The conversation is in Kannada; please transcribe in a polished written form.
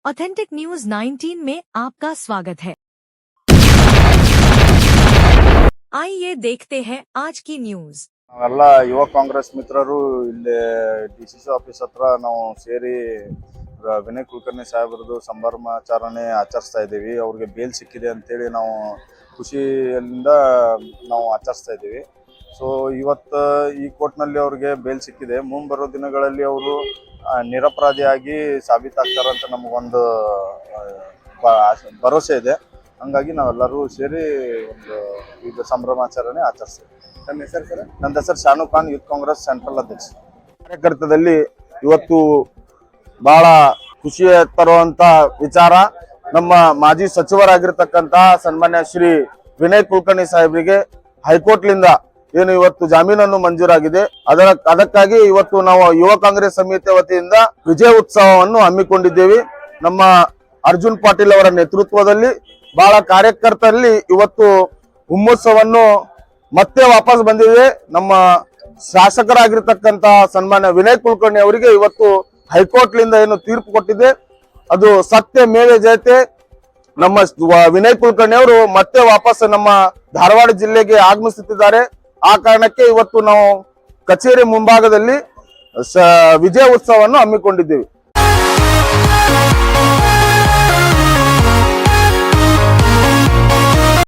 ऑथेंटिक न्यूज 19 में आपका स्वागत है। आइए देखते हैं आज की न्यूज। ನಾವೆಲ್ಲ ಯುವ ಕಾಂಗ್ರೆಸ್ ಮಿತ್ರರು ಇಲ್ಲಿ ಡಿಸಿಸಿ ಆಫೀಸ್ ಹತ್ರ ನಾವು ಸೇರಿ ವಿನಯ್ ಕುಲಕರ್ಣಿ ಸಾಹೇಬ್ರದ್ದು ಸಂಭ್ರಮಾಚರಣೆ ಆಚರಿಸ್ತಾ ಇದ್ದೀವಿ. ಅವ್ರಿಗೆ ಬೇಲ್ ಸಿಕ್ಕಿದೆ ಅಂತೇಳಿ ನಾವು ಖುಷಿಯಿಂದ ನಾವು ಆಚರಿಸ್ತಾ ಇದ್ದೀವಿ. ಸೊ ಇವತ್ತು ಈ ಕೋರ್ಟ್ನಲ್ಲಿ ಅವ್ರಿಗೆ ಬೇಲ್ ಸಿಕ್ಕಿದೆ. ಮುಂಬರೋ ದಿನಗಳಲ್ಲಿ ಅವರು ನಿರಪರಾಧಿಯಾಗಿ ಸಾಬೀತಾಗ್ತಾರಂತ ನಮಗೊಂದು ಭರವಸೆ ಇದೆ. ಹಂಗಾಗಿ ನಾವೆಲ್ಲರೂ ಸೇರಿ ಒಂದು ಈಗ ಸಂಭ್ರಮಾಚರಣೆ ಆಚರಿಸ್ತೀವಿ. ನನ್ನ ಹೆಸರು ಸರ್? ನನ್ನ ಹೆಸರು ಶಾನು ಖಾನ್, ಯೂತ್ ಕಾಂಗ್ರೆಸ್ ಸೆಂಟ್ರಲ್ ಅಧ್ಯಕ್ಷ. ಕಾರ್ಯಕರ್ತದಲ್ಲಿ ಇವತ್ತು ಬಹಳ ಖುಷಿ ತರುವಂತ ವಿಚಾರ, ನಮ್ಮ ಮಾಜಿ ಸಚಿವರಾಗಿರ್ತಕ್ಕಂತ ಸನ್ಮಾನ್ಯ ಶ್ರೀ ವಿನಯ್ ಕುಲಕರ್ಣಿ ಸಾಹೇಬರಿಗೆ ಹೈಕೋರ್ಟ್ಲಿಂದ ಏನು ಇವತ್ತು ಜಾಮೀನನ್ನು ಮಂಜೂರಾಗಿದೆ. ಅದಕ್ಕಾಗಿ ಇವತ್ತು ನಾವು ಯುವ ಕಾಂಗ್ರೆಸ್ ಸಮಿತಿಯ ವತಿಯಿಂದ ವಿಜಯ ಉತ್ಸವವನ್ನು ಹಮ್ಮಿಕೊಂಡಿದ್ದೇವೆ. ನಮ್ಮ ಅರ್ಜುನ್ ಪಾಟೀಲ್ ಅವರ ನೇತೃತ್ವದಲ್ಲಿ ಬಹಳ ಕಾರ್ಯಕರ್ತರಲ್ಲಿ ಇವತ್ತು ಹುಮ್ಮುತ್ಸವನ್ನು ಮತ್ತೆ ವಾಪಸ್ ಬಂದಿದೆ. ನಮ್ಮ ಶಾಸಕರಾಗಿರ್ತಕ್ಕಂತ ಸನ್ಮಾನ್ಯ ವಿನಯ್ ಕುಲಕರ್ಣಿ ಅವರಿಗೆ ಇವತ್ತು ಹೈಕೋರ್ಟ್ಲಿಂದ ಏನು ತೀರ್ಪು ಕೊಟ್ಟಿದೆ ಅದು ಸತ್ಯ ಮೇವೆ ಜಯತೆ. ನಮ್ಮ ವಿನಯ್ ಕುಲಕರ್ಣಿ ಅವರು ಮತ್ತೆ ವಾಪಸ್ ನಮ್ಮ ಧಾರವಾಡ ಜಿಲ್ಲೆಗೆ ಆಗಮಿಸುತ್ತಿದ್ದಾರೆ. ಆ ಕಾರಣಕ್ಕೆ ಇವತ್ತು ನಾವು ಕಚೇರಿ ಮುಂಭಾಗದಲ್ಲಿ ವಿಜಯ ಉತ್ಸವವನ್ನು ಹಮ್ಮಿಕೊಂಡಿದ್ದೇವೆ.